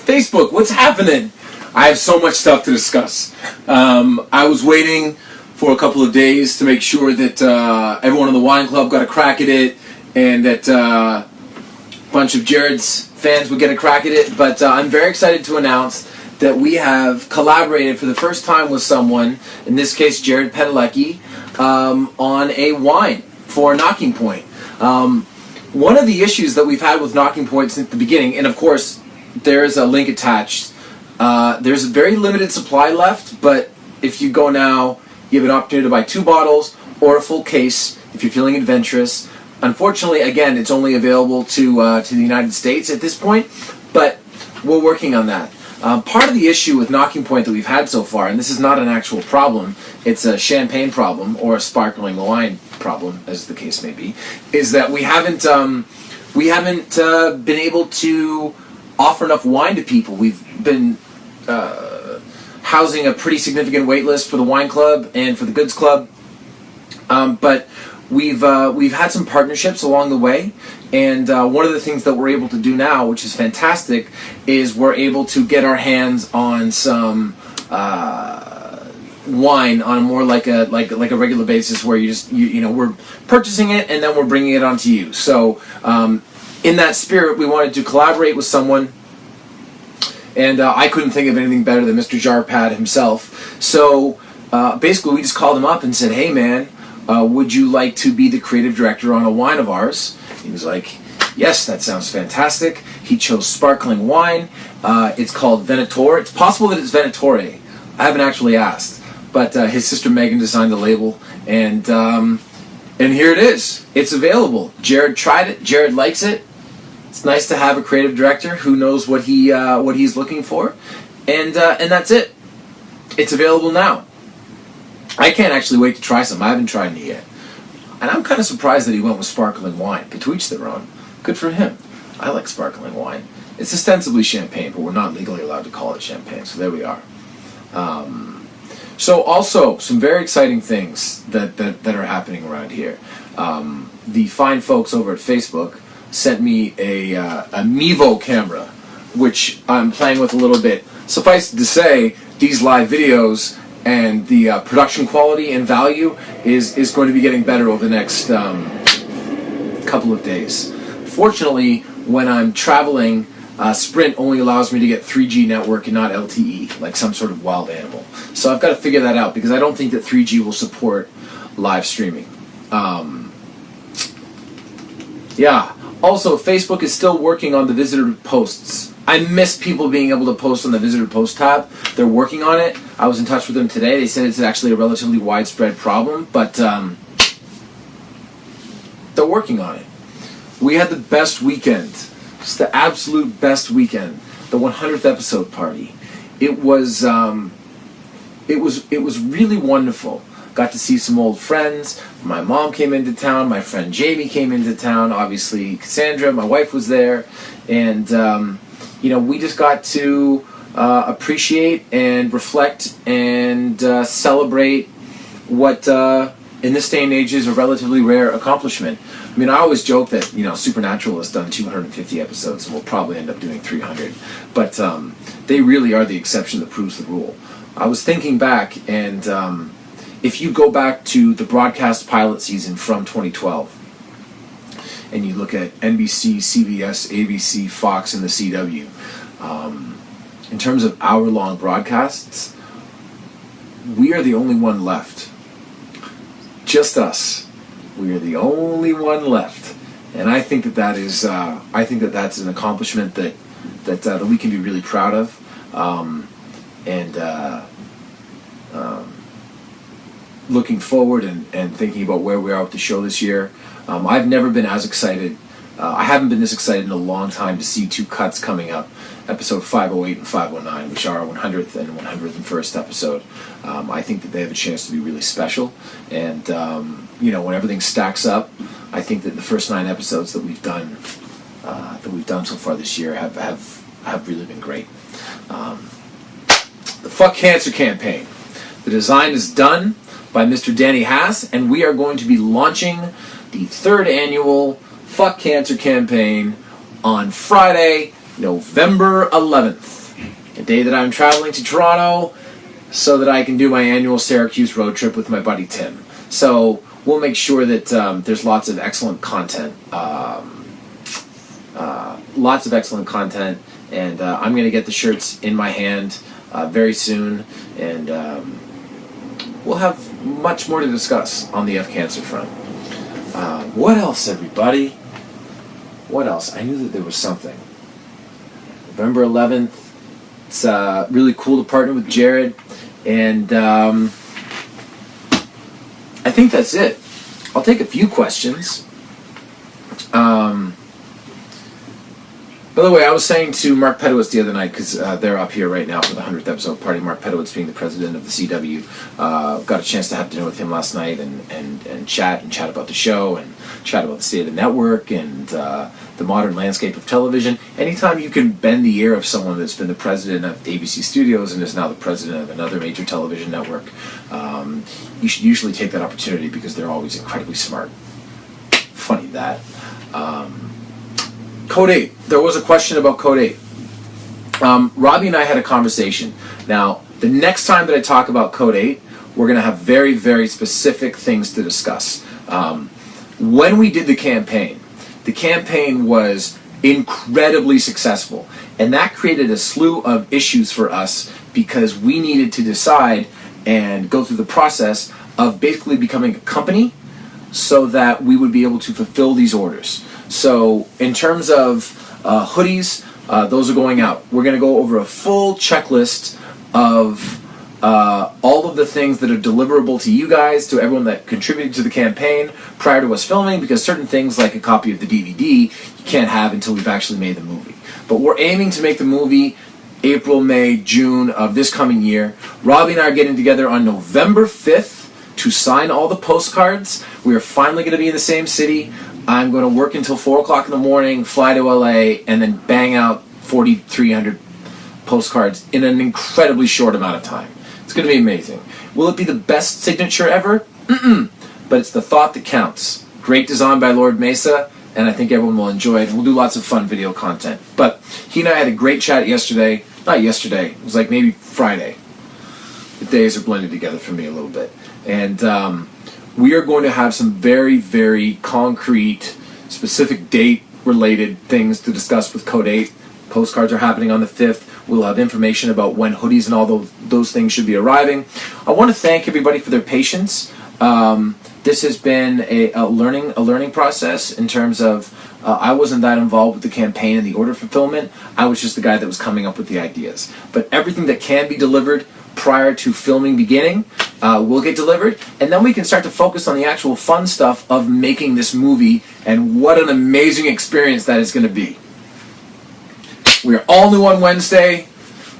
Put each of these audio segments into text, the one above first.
Facebook, what's happening? I have so much stuff to discuss. I was waiting for a couple of days to make sure that everyone in the wine club got a crack at it, and that a bunch of Jared's fans would get a crack at it. But I'm very excited to announce that we have collaborated for the first time with someone, in this case Jared Padalecki, on a wine for Knocking Point. One of the issues that we've had with Knocking Point since the beginning, and of course there's a link attached, there's a very limited supply left, but if you go now, you have an opportunity to buy 2 bottles or a full case if you're feeling adventurous. Unfortunately, again, it's only available to the United States at this point, but we're working on that. Part of the issue with Knocking Point that we've had so far, and this is not an actual problem, it's a champagne problem or a sparkling wine problem, as the case may be, is that we haven't been able to offer enough wine to people. We've been housing a pretty significant wait list for the wine club and for the goods club, but we've had some partnerships along the way, and one of the things that we're able to do now, which is fantastic, is we're able to get our hands on some wine on a more like a regular basis, where you know we're purchasing it and then we're bringing it onto you. So in that spirit, we wanted to collaborate with someone, and I couldn't think of anything better than Mr. Jared Pad himself. So basically, we just called him up and said, "Hey, man, would you like to be the creative director on a wine of ours?" He was like, "Yes, that sounds fantastic." He chose sparkling wine. It's called Venator. It's possible that it's Venatore. I haven't actually asked, but his sister Megan designed the label, and here it is. It's available. Jared tried it. Jared likes it. It's nice to have a creative director who knows what he's looking for, and that's it. It's available now. I can't actually wait to try some. I haven't tried it yet. And I'm kind of surprised that he went with sparkling wine. But to each their own. Good for him. I like sparkling wine. It's ostensibly champagne, but we're not legally allowed to call it champagne. So there we are. So also, some very exciting things that are happening around here. The fine folks over at Facebook sent me a Mevo camera, which I'm playing with a little bit. Suffice it to say, these live videos and the production quality and value is going to be getting better over the next couple of days. Fortunately, when I'm traveling, Sprint only allows me to get 3G network and not LTE, like some sort of wild animal. So I've got to figure that out, because I don't think that 3G will support live streaming. Yeah. Also, Facebook is still working on the visitor posts. I miss people being able to post on the visitor post tab. They're working on it. I was in touch with them today. They said it's actually a relatively widespread problem, but they're working on it. We had the best weekend, just the absolute best weekend. The 100th episode party. It was really wonderful. Got to see some old friends. My mom came into town. My friend Jamie came into town. Obviously, Cassandra, my wife, was there, and we just got to appreciate and reflect and celebrate what, in this day and age, is a relatively rare accomplishment. I mean, I always joke that, Supernatural has done 250 episodes and will probably end up doing 300. But they really are the exception that proves the rule. I was thinking back, and if you go back to the broadcast pilot season from 2012, and you look at NBC, CBS, ABC, Fox, and the CW, in terms of hour-long broadcasts, we are the only one left. Just us. We are the only one left, and I think that's an accomplishment that we can be really proud of, looking forward and thinking about where we are with the show this year. I've never been as excited. I haven't been this excited in a long time to see 2 cuts coming up, episode 508 and 509, which are our 100th and 101st episode. I think that they have a chance to be really special, and when everything stacks up, I think that the first 9 episodes that we've done so far this year have really been great. The Fuck Cancer campaign. The design is done by Mr. Danny Haas, and we are going to be launching the 3rd annual Fuck Cancer campaign on Friday, November 11th. a day that I'm traveling to Toronto so that I can do my annual Syracuse road trip with my buddy Tim. So we'll make sure that there's lots of excellent content. And I'm going to get the shirts in my hand very soon, and we'll have much more to discuss on the F Cancer front. What else, everybody? What else? I knew that there was something. November 11th, it's really cool to partner with Jared, and I think that's it. I'll take a few questions. By the way, I was saying to Mark Pedowitz the other night, because they're up here right now for the 100th episode party, Mark Pedowitz being the president of the CW, got a chance to have dinner with him last night and chat about the show and chat about the state of the network and the modern landscape of television. Anytime you can bend the ear of someone that's been the president of ABC Studios and is now the president of another major television network, you should usually take that opportunity because they're always incredibly smart. Funny that. Code 8. There was a question about Code 8. Robbie and I had a conversation. Now, the next time that I talk about Code 8, we're going to have very, very specific things to discuss. When we did the campaign was incredibly successful. And that created a slew of issues for us because we needed to decide and go through the process of basically becoming a company so that we would be able to fulfill these orders. So in terms of hoodies, those are going out. We're going to go over a full checklist of all of the things that are deliverable to you guys, to everyone that contributed to the campaign prior to us filming, because certain things like a copy of the DVD you can't have until we've actually made the movie. But we're aiming to make the movie April, May, June of this coming year. Robbie and I are getting together on November 5th to sign all the postcards. We are finally going to be in the same city. I'm going to work until 4 o'clock in the morning, fly to LA, and then bang out 4,300 postcards in an incredibly short amount of time. It's going to be amazing. Will it be the best signature ever? But it's the thought that counts. Great design by Lord Mesa, and I think everyone will enjoy it. We'll do lots of fun video content. But he and I had a great chat yesterday. Not yesterday. It was like maybe Friday. The days are blended together for me a little bit. And we are going to have some very, very concrete, specific date-related things to discuss with Code 8. Postcards are happening on the 5th. We'll have information about when hoodies and all those things should be arriving. I want to thank everybody for their patience. This has been a learning process in terms of I wasn't that involved with the campaign and the order fulfillment. I was just the guy that was coming up with the ideas. But everything that can be delivered prior to filming beginning will get delivered, and then we can start to focus on the actual fun stuff of making this movie, and what an amazing experience that is going to be. We are all new on Wednesday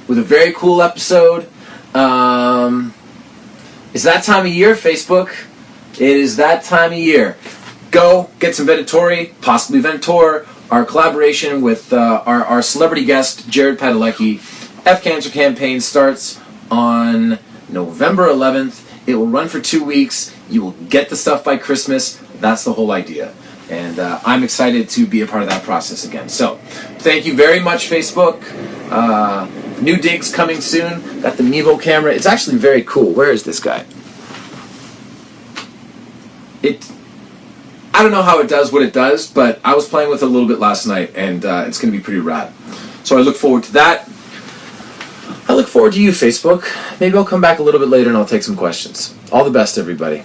with a very cool episode. It's that time of year, Facebook. It is that time of year. Go get some Venatori, possibly Ventor, our collaboration with our celebrity guest, Jared Padalecki. F Cancer campaign starts on November 11th. It will run for 2 weeks. You will get the stuff by Christmas. That's the whole idea. And I'm excited to be a part of that process again. So, thank you very much, Facebook. New digs coming soon. Got the Mevo camera. It's actually very cool. Where is this guy? I don't know how it does what it does, but I was playing with it a little bit last night, and it's going to be pretty rad. So I look forward to that. I look forward to you, Facebook. Maybe I'll come back a little bit later and I'll take some questions. All the best, everybody.